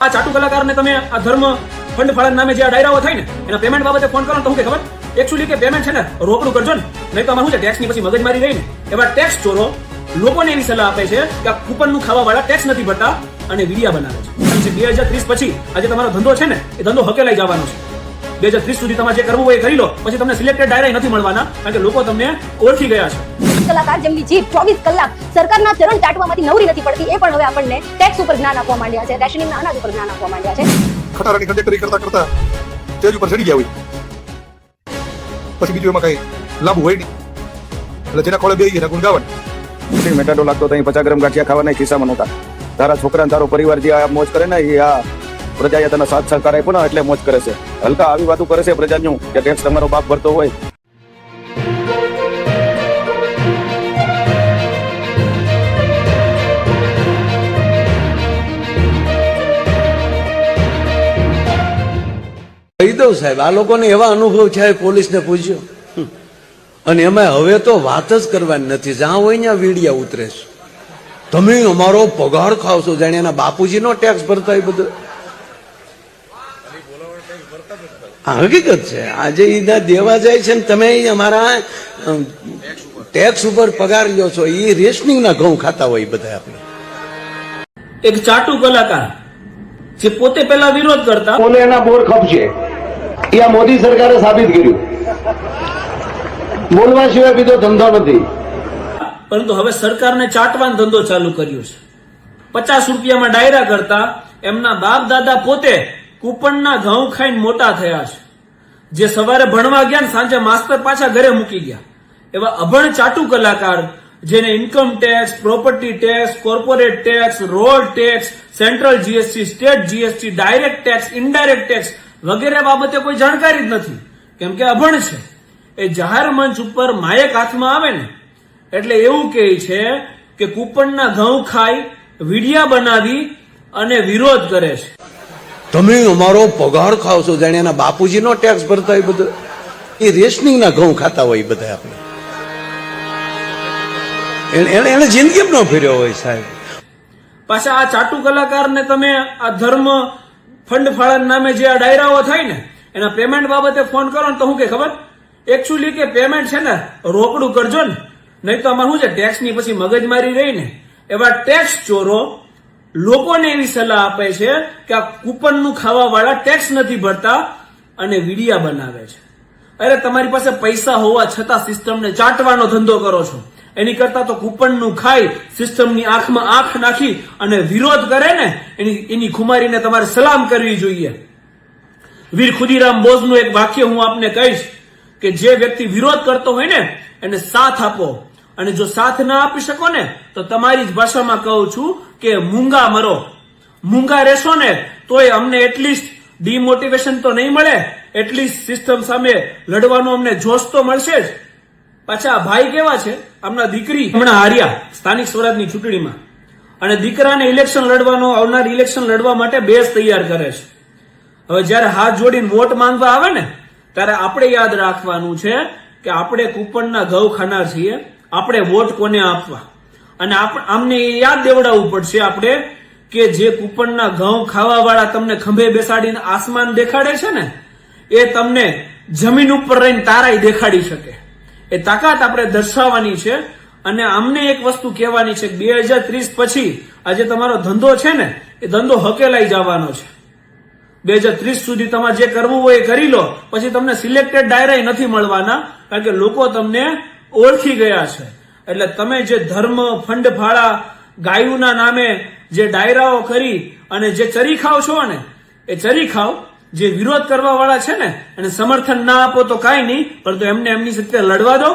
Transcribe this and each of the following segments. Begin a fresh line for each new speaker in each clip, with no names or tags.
આ ચાટુ કલાકારને તમે આ ધર્મ ફંડ ફાળા નામે જે આ ડાયરાઓ થાય ને એના પેમેન્ટ બાબતે ફોન કરો તો હું કે ખબર એકચ્યુઅલી કે પેમેન્ટ છે ને રોકડું કરજો ને, નહીં તો આમાં શું છે ટેક્સની પછી મગજમારી રહી ને. એવા ટેક્સ ચોરો લોકોને એવી સલાહ આપે છે કે આ કૂપનનું ખાવા વાળા ટેક્સ નથી ભરતા અને વિડિયા બનાવે છે. 2030 પછી આજે તમારો ધંધો છે ને એ ધંધો હકેલાઈ જવાનો છે. 2030 સુધી તમારે જે કરવું હોય એ કરી લો, પછી તમને સિલેક્ટેડ ડાયરા નથી મળવાના, કારણ કે લોકો તમને ઓળખી ગયા છે.
કલાકાર જેમની જીભ 24 કલાક સરકારના ચરણ ચાટવામાંથી નવરી નથી પડતી, એ પણ હવે આપણને ટેક્સ ઉપર જ્ઞાન આપવા માંડ્યા છે, રેશનિંગના અનાજ ઉપર જ્ઞાન આપવા માંડ્યા છે.
ખટારાની કંડક્ટરી કરતા કરતા સ્ટેજ ઉપર ચડી ગયા હોય, પછી બીજું એમાં કઈ લાભ હોય નહીં, એટલે જેના ખોળે બેસી એના ગુણ ગાવાનું.
મેટાડો લાગતો તો 50 ગ્રામ ગાંઠિયા ખાવાના ખિસ્સામાં નહોતા. તારા છોકરા તારો પરિવાર જે આ મોજ કરે ને એ આ પ્રજાએ તને સાથ સહકાર આપ્યો ને એટલે મોજ કરે છે. હલકા આવી વાતો કરે છે પ્રજાનું કે ટેક્સ તમારો બાપ ભરતો હોય.
કહી દઉં સાહેબ, આ લોકોને એવા અનુભવ છે, પોલીસને પૂછ્યો, અને એમાં હવે તો વાત જ કરવાની નથી, જ્યાં હોય ત્યાં વીડિયા ઉતરે છે. તમે અમારો પગાર ખાવશો, જાણે એના બાપુજીનો ટેક્સ ભરતા હોય બધું. આ હકીકત છે. આજે એના દેવા જાય છે ને તમે અમારા ટેક્સ ઉપર પગાર લ્યો છો, એ રેશનિંગના ઘઉં ખાતા હોય બધા. આપણે
એક ચાટુ કલાકાર જે પોતે પહેલા વિરોધ કરતા
બોલે એના બોર ખપશે, એ આ મોદી સરકારે સાબિત કર્યું. બોલવા સિવાય બીજો ધંધો નથી.
પરંતુ હવે સરકારને ચાટવાનો ધંધો ચાલુ કર્યો છે. 50 રૂપિયામાં ડાયરા કરતા એમના બાપ દાદા પોતે કૂપનના ઘઉં ખાઈને મોટા થયા છે. જે સવારે ભણવા ગયા ને સાંજે માસ્તર પાછા ઘરે મૂકી ગયા, એવા અભણ ચાટુ કલાકાર જેને income tax, property tax, corporate tax, road tax, central GST, state GST, direct tax, indirect tax વગેરે બાબતે કોઈ જાણકારી જ નથી, કેમ કે અભણ છે. એ જાહેર મંચ ઉપર માયક હાથમાં આવે ને એટલે એવું કહે છે કે કૂપનના ઘઉં ખાઈ વિડિયા બનાવી અને વિરોધ કરે છે.
તમે અમારો પગાર ખાવશો, જાણે એના બાપુજીનો ટેક્સ ભરતા હોય બધું. એ રેશનિંગના ઘઉં ખાતા હોય બધા. આપણે એને જિંદગી ન ફેર્યો હોય સાહેબ.
પાછા આ ચાટુ કલાકારને તમે આ ધર્મ ફંડ ફાળા નામે જે આ ડાયરાઓ થાય ને એના પેમેન્ટ બાબતે ફોન કરો ને તો હું કે ખબર એકચ્યુઅલી કે પેમેન્ટ છે ને રોકડું કરજો ને, નહીં તો આમાં શું છે ટેક્સની પછી મગજમારી રહી ને. એવા ટેક્સ ચોરો લોકોને એવી સલાહ આપે છે કે આ કૂપનનું ખાવા વાળા ટેક્સ નથી ભરતા અને વિડિયા બનાવે છે. અરે તમારી પાસે પૈસા હોવા છતાં સિસ્ટમને ચાટવાનો ધંધો કરો છો, એની કરતા તો કૂપનનું ખાઈ સિસ્ટમની આંખમાં આંખ નાખી અને વિરોધ કરે ને એની ખુમારીને તમારે સલામ કરવી જોઈએ. વીર ખુદીરામ બોઝનું એક વાક્ય હું આપને કહીશ કે જે વ્યક્તિ વિરોધ કરતો હોય ને એને સાથ આપો, અને જો સાથ ના આપી શકો ને તો તમારી જ ભાષામાં કહું છું કે મૂંગા મરો. મૂંગા રહેશો ને તોય અમને એટલીસ્ટ ડિમોટિવેશન તો નહીં મળે, એટલીસ્ટ સિસ્ટમ સામે લડવાનો અમને જોશ તો મળશે જ. પાછા ભાઈ કેવા છે, આમના દીકરી હમણાં હાર્યા સ્થાનિક સ્વરાજની ચૂંટણીમાં, અને દીકરાને ઇલેક્શન લડવાનો આવનાર ઇલેક્શન લડવા માટે બેઝ તૈયાર કરે છે. હવે જયારે હાથ જોડીને વોટ માંગવા આવે ને ત્યારે આપણે યાદ રાખવાનું છે કે આપણે કૂપનના ઘઉં ખાનાર છીએ, આપણે વોટ કોને આપવા, અને આમને યાદ દેવડાવવું પડશે આપણે કે જે કૂપનના ઘઉં ખાવા વાળા તમને ખંભે બેસાડીને આસમાન દેખાડે છે ને એ તમને જમીન ઉપર રહીને તારાય દેખાડી શકે. એ તાકાત આપણે દર્શાવવાની છે. અને અમને એક વસ્તુ કહેવાની છે, 2030 પછી આજે તમારો ધંધો છે ને એ ધંધો હકેલાઈ જવાનો છે. 2030 સુધી તમારે જે કરવું હોય એ કરી લો, પછી તમને સિલેક્ટેડ ડાયરા નથી મળવાના, કારણ કે લોકો તમને ઓળખી ગયા છે. એટલે તમે જે ધર્મ ફંડ ફાળા ગાયુના નામે જે ડાયરાઓ કરી અને જે ચરી ખાવ છો ને એ ચરી ખાવ. જે વિરોધ કરવા વાળા છે ને એને સમર્થન ના આપો તો કાંઈ નહીં, પરંતુ એમને એમની સાથે લડવા દો.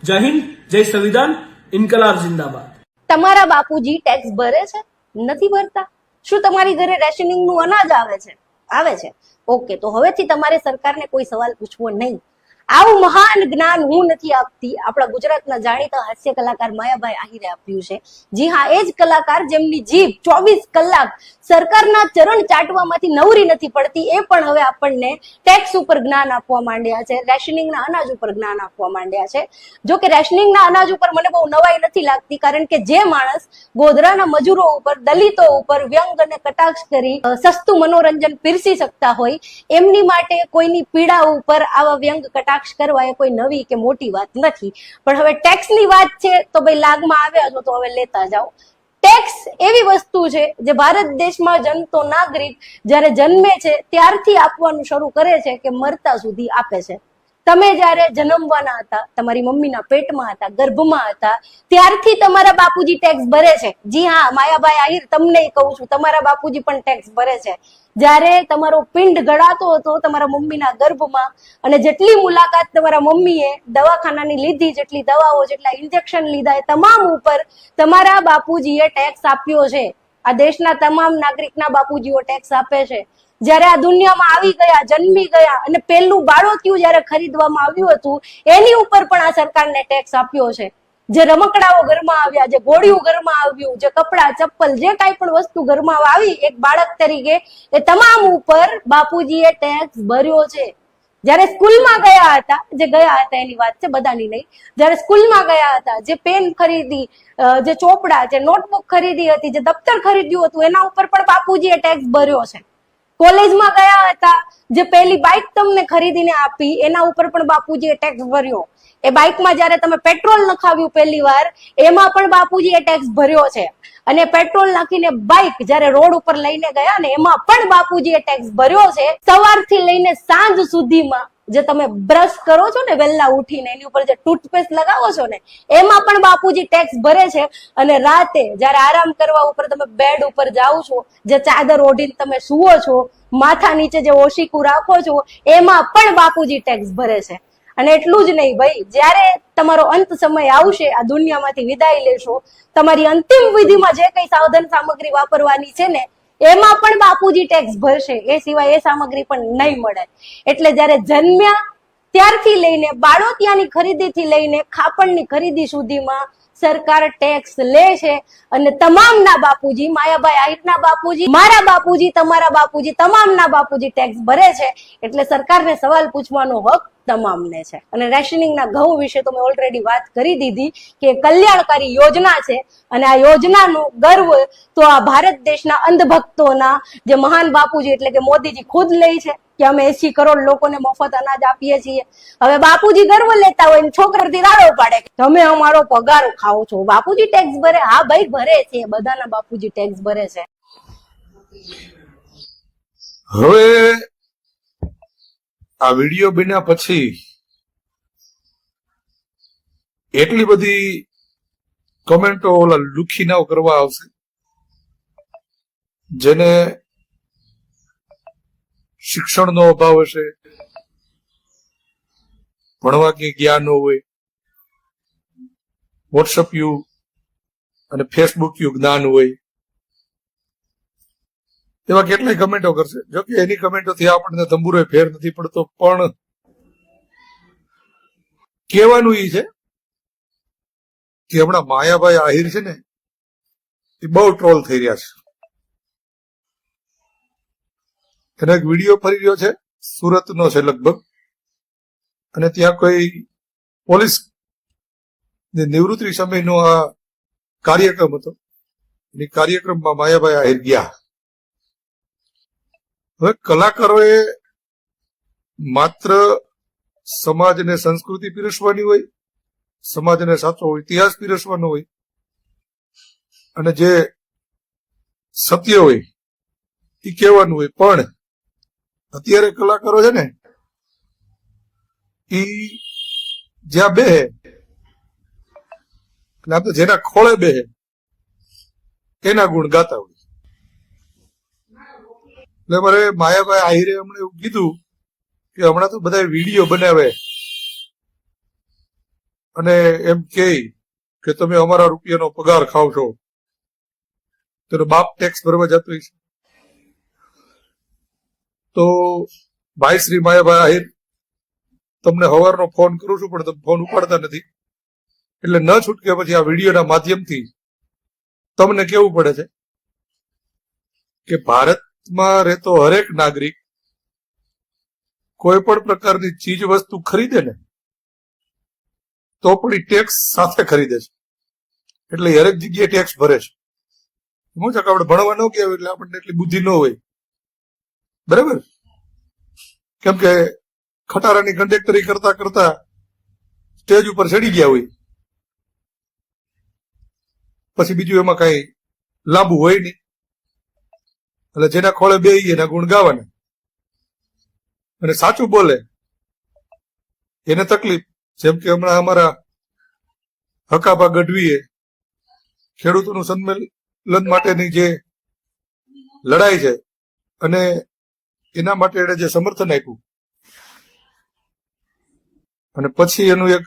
જય હિન્દ, જય સંવિધાન, ઇન્કલાબ જિંદાબાદ.
તમારા બાપુજી ટેક્સ ભરે છે? નથી ભરતા? શું તમારી ઘરે રેશનિંગનું અનાજ આવે છે? આવે છે. ઓકે, તો હવેથી તમારે સરકારને કોઈ સવાલ પૂછવો નહીં. આવું મહાન જ્ઞાન હું નથી આપતી, આપણા ગુજરાતના જાણીતા હાસ્ય કલાકાર માયાભાઈ આહિરે આપ્યું છે. જી હા, એ જ કલાકાર જેમની જીભ 24 કલાક સરકારના ચરણ ચાટવામાંથી નવરી નથી પડતી, એ પણ હવે આપણને ટેક્સ ઉપર જ્ઞાન આપવા માંડ્યા છે, રેશનિંગના અનાજ ઉપર જ્ઞાન આપવા માંડ્યા છે. જો કે રેશનિંગના અનાજ ઉપર મને બહુ નવાઈ નથી લાગતી, કારણ કે જે માણસ ગોધરાના મજૂરો ઉપર, દલિતો ઉપર વ્યંગ અને કટાક્ષ કરી સસ્તું મનોરંજન પીરસી શકતા હોય, એમની માટે કોઈની પીડા ઉપર આવા વ્યંગ કટાક્ષ કરવા એ કોઈ નવી કે મોટી વાત નથી. પણ હવે ટેક્સની વાત છે તો ભાઈ લાગમાં આવ્યા છો તો હવે લેતા જાઓ. ટેક્સ એવી વસ્તુ છે જે ભારત દેશમાં જનતો નાગરિક જ્યારે જન્મે છે ત્યારથી આપવાનું શરૂ કરે છે કે મરતા સુધી આપે છે. તમે જ્યારે જન્મવાના હતા, તમારી મમ્મીના પેટમાં હતા, ગર્ભમાં હતા, ત્યારથી તમારા બાપુજી ટેક્સ ભરે છે. જી હા, માયાભાઈ આહિર તમને કહું છું, તમારા બાપુજી પણ ટેક્સ ભરે છે. જ્યારે તમારો પિંડ ગળાતો હતો તમારા મમ્મીના ગર્ભમાં, અને જેટલી મુલાકાત તમારા મમ્મીએ દવાખાનાની લીધી, જેટલી દવાઓ, જેટલા ઇન્જેક્શન લીધા, એ તમામ ઉપર તમારા બાપુજીએ ટેક્સ આપ્યો છે. આ દેશના તમામ નાગરિકના બાપુજીઓ ટેક્સ આપે છે. જ્યારે આ દુનિયામાં આવી ગયા, જન્મી ગયા, અને પહેલું બાળોતિયું જ્યારે ખરીદવામાં આવ્યું હતું એની ઉપર પણ આ સરકારને ટેક્સ આપ્યો છે. જે રમકડાઓ ઘરમાં આવ્યા, જે ઘોડિયું ઘરમાં આવ્યું, જે કપડા, ચપ્પલ, જે કાંઈ પણ વસ્તુ ઘરમાં આવી એક બાળક તરીકે, એ તમામ ઉપર બાપુજીએ ટેક્સ ભર્યો છે. જ્યારે સ્કૂલમાં ગયા હતા, જે ગયા હતા એની વાત છે, બધાની નહીં, જ્યારે સ્કૂલમાં ગયા હતા, જે પેન ખરીદી, જે ચોપડા, જે નોટબુક ખરીદી હતી, જે દફતર ખરીદ્યું હતું, એના ઉપર પણ બાપુજીએ ટેક્સ ભર્યો છે. કોલેજમાં ગયા હતા, જે પહેલી બાઇક તમને ખરીદીને આપી એના ઉપર પણ બાપુજીએ ટેક્સ ભર્યો. એ બાઇકમાં જ્યારે તમે પેટ્રોલ નખાવ્યું પહેલી વાર, એમાં પણ બાપુજીએ ટેક્સ ભર્યો છે. અને પેટ્રોલ નાખીને બાઇક જ્યારે રોડ ઉપર લઈને ગયા ને, એમાં પણ બાપુજીએ ટેક્સ ભર્યો છે. સવારથી લઈને સાંજ સુધીમાં જે તમે બ્રશ કરો છો ને વહેલા ઉઠીને, એની ઉપર જે ટૂથપેસ્ટ લગાવો છો ને, એમાં પણ બાપુજી ટેક્સ ભરે છે. અને રાતે જ્યારે આરામ કરવા ઉપર તમે બેડ ઉપર જાઓ છો, જે ચાદર ઓઢીને તમે સુવો છો, માથા નીચે જે ઓશીકું રાખો છો, એમાં પણ બાપુજી ટેક્સ ભરે છે. અને એટલું જ નહીં ભાઈ, જ્યારે તમારો અંત સમય આવશે, આ દુનિયામાંથી વિદાય લેશો, તમારી અંતિમ વિધિમાં જે કઈ સાધન સામગ્રી વાપરવાની છે ને, એમાં પણ બાપુજી ટેક્સ ભરશે. એ સિવાય એ સામગ્રી પણ નહીં મળે. એટલે જ્યારે જન્મ્યા ત્યારથી લઈને બાળોતિયાની ખરીદીથી લઈને ખાપણની ખરીદી સુધીમાં સરકાર ટેક્સ લે છે. અને તમામના બાપુજી, માયાભાઈ આહિરના બાપુજી, મારા બાપુજી, તમારા બાપુજી, તમામના બાપુજી ટેક્સ ભરે છે. એટલે સરકારને સવાલ પૂછવાનો હક તમામને છે. અને રેશનિંગના ઘઉં વિશે તો મેં ઓલરેડી વાત કરી દીધી કે કલ્યાણકારી યોજના છે. અને આ યોજનાનો ગર્વ તો આ ભારત દેશના અંધભક્તોના જે મહાન બાપુજી એટલે કે મોદીજી ખુદ લે છે કે અમે 80 કરોડ લોકોને મફત અનાજ આપીએ છીએ. હવે બાપુજી ગર્વ લેતા હોય, છોકરાથી રાડો પાડે કે તમે અમારો પગાર ખાઓ છો. બાપુજી ટેક્સ ભરે? હા ભાઈ ભરે છે, બધાના બાપુજી ટેક્સ ભરે છે.
હવે આ વિડીયો બન્યા પછી એટલી બધી કમેન્ટો ઓલા લુખીનાઓ કરવા આવશે, જેને શિક્ષણનો અભાવ હશે, ભણવા કે જ્ઞાન ન હોય, વોટ્સઅપ યુગ અને ફેસબુક યુગ જ્ઞાન હોય, એવા કેટલાય કમેન્ટો કરશે. જો કે એની કમેન્ટોથી આપણને તંબુરો ફેર નથી પડતો, પણ કહેવાનું એ છે કે હમણાં માયાભાઈ આહિર છે ને, એ બહુ ટ્રોલ થઈ રહ્યા છે. એનો એક વિડીયો ફરી રહ્યો છે, સુરતનો છે લગભગ, અને ત્યાં કોઈ પોલીસ નિવૃત્તિ સમયનો આ કાર્યક્રમ હતો. એ કાર્યક્રમમાં માયાભાઈ આહિર ગયા. હવે કલાકારોએ માત્ર સમાજને સંસ્કૃતિ પીરસવાની હોય, સમાજને સાચો ઇતિહાસ પીરસવાનો હોય, અને જે સત્ય હોય એ કહેવાનું હોય. પણ અત્યારે કલાકારો છે ને, એ જ્યાં બેહે એટલે આપણે જેના ખોળે બેહે એના ગુણ ગાતા હોય. એટલે મારે માયાભાઈ આહિરે હમણાં એવું કીધું કે હમણાં તો બધા વિડીયો બનાવે અને એમ કે તમે અમારા રૂપિયાનો પગાર ખાવ છો, તેનો બાપ ટેક્સ ભરવા જતો હોય છે. તો ભાઈ શ્રી માયાભાઈ આહિર તમને સવારનો ફોન કરું છું પણ તમે ફોન ઉપાડતા નથી, એટલે ન છૂટકે પછી આ વિડીયોના માધ્યમથી તમને કેવું પડે છે કે ભારતમાં રહેતો હરેક નાગરિક કોઈ પણ પ્રકારની ચીજ વસ્તુ ખરીદે ને તો પણ એ ટેક્સ સાથે ખરીદે છે, એટલે એ હરેક જગ્યાએ ટેક્સ ભરે છે. શું છે કે આપણે ભણવા ન ગયા એટલે આપણને એટલી બુદ્ધિ ન હોય, બરાબર? કેમ કે ખટારાની કંડક્ટરી કરતા કરતા સ્ટેજ ઉપર ચડી ગયા હોય, પછી બીજું એમાં કઈ લાંબુ હોય નહીં, એટલે જેના ખોળે બેહી એના ગુણ ગાવાના, અને સાચું બોલે એને તકલીફ. જેમ કે હમણાં અમારા હકાભા ગઢવીએ ખેડૂતોનું સંમેલન માટેની જે લડાઈ છે અને એના માટે એને જે સમર્થન આપ્યું અને પછી એનું એક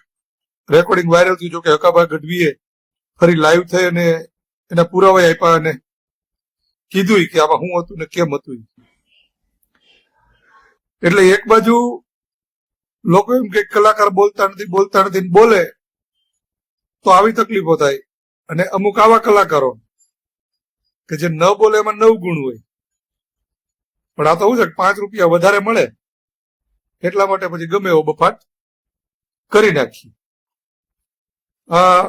રેકોર્ડિંગ વાયરલ થયું. જો કે હકાભા ગઢવીએ ફરી લાઈવ થઈ અને એના પુરાવા આપ્યા અને કીધું કે આમાં શું હતું ને કેમ હતું. એટલે એક બાજુ લોકો એમ કે કલાકાર બોલતા નથી બોલે તો આવી તકલીફો થાય, અને અમુક આવા કલાકારો કે જે ન બોલે એમાં 9 ગુણ હોય, પણ આ તો શું છે કે 5 રૂપિયા વધારે મળે એટલા માટે પછી ગમે એવો બફાટ કરી નાખી. આ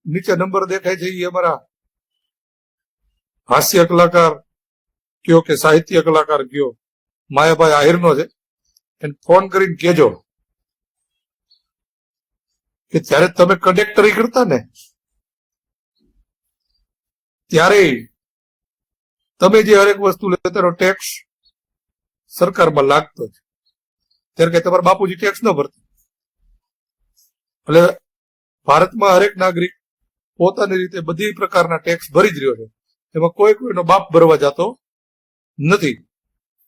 નીચે નંબર દેખાય છે એ અમારા હાસ્ય કલાકાર કયો કે સાહિત્ય કલાકાર કયો માયાભાઈ આહિરનો છે. એને ફોન કરીને કેજો કે જ્યારે તમે કંડક્ટરી કરતા ને ત્યારે તમે જે હરેક વસ્તુ લેતા તેનો ટેક્સ સરકારમાં લાગતો છે, ત્યારે કે તમારા બાપુજી ટેક્સ ન ભરતા. એટલે ભારતમાં હરેક નાગરિક પોતાની રીતે બધી પ્રકારના ટેક્સ ભરી જ રહ્યો છે, એમાં કોઈનો બાપ ભરવા જતો નથી.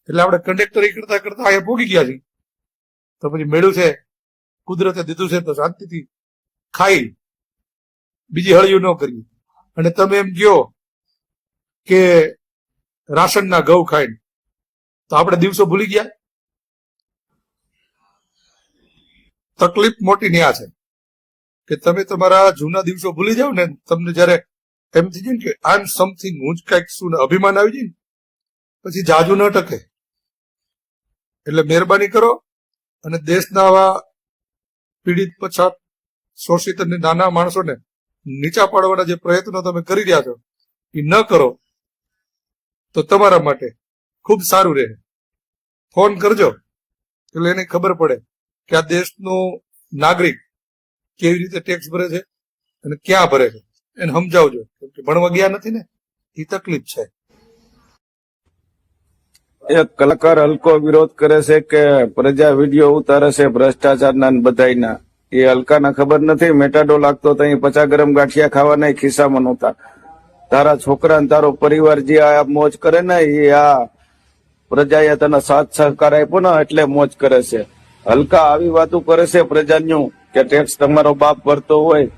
એટલે આપણે કંડક્ટરી કરતા કરતા અહીંયા પોગી ગયા છીએ, તો પછી મેળ્યું છે કુદરતે દીધું છે તો શાંતિથી ખાઈ બીજી હળિયું ન કરીએ. અને તમે એમ કહો કે રાશનના ઘઉં ખાઈને, તો આપણે દિવસો ભૂલી ગયા. તકલીફ મોટી ન્યા છે કે તમે તમારા જૂના દિવસો ભૂલી જાવ ને, તમને જયારે એમ થઈ જાય ને કે આઈ એમ સમથિંગ, હું જ કઈક શું ને અભિમાન આવી જાય ને પછી જાજુ ન ટકે. એટલે મહેરબાની કરો અને દેશના આવા પીડિત, પછાત, શોષિત અને નાના માણસોને નીચા પાડવાના જે પ્રયત્નો તમે કરી રહ્યા છો એ ન કરો તો તમારા માટે ખૂબ સારું રહે. ફોન કરજો એટલે એને ખબર પડે કે આ દેશનો નાગરિક કેવી રીતે ટેક્સ ભરે છે અને ક્યાં ભરે છે, એને સમજાવજો. કેમ કે ભણવા ગયા નથી ને, એ તકલીફ છે.
એક કલાકાર હલકો વિરોધ કરે છે કે પ્રજા વિડીયો ઉતારે છે ભ્રષ્ટાચારના ને બધાયના. એ હલકાને ખબર નથી મેટાડો લાગતો તો અહીં 50 ગરમ ગાંઠિયા ખાવાના ખિસ્સામાં નહોતા. તારા છોકરા ને તારો પરિવાર જે આ મોજ કરે ને એ આ પ્રજાએ તને સાથ સહકાર આપ્યો ને એટલે મોજ કરે છે. હલકા આવી વાતો કરે છે પ્રજાનું કે ટેક્સ તમારો બાપ ભરતો હોય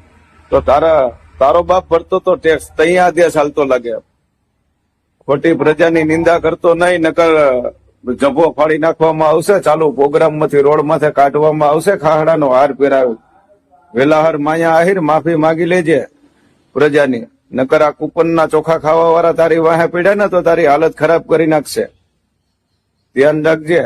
તો તારો બાપ ભરતો તો ટેક્સ ત્યાં આદેશ હાલતો લાગે. ખોટી પ્રજાની નિંદા કરતો નહીં, નકર જભો ફાડી નાખવામાં આવશે. ચાલુ પ્રોગ્રામ માંથી રોડ માથે કાઢવામાં આવશે. ખાહડાનો હાર પહેરાવે વેલાહર માયા આહિર માફી માંગી લેજે પ્રજાની, નકર આ કૂપનના ચોખા ખાવા વાળા તારી વાહે પીડ્યા ને તો તારી હાલત ખરાબ કરી નાખશે. ધ્યાન રાખજે.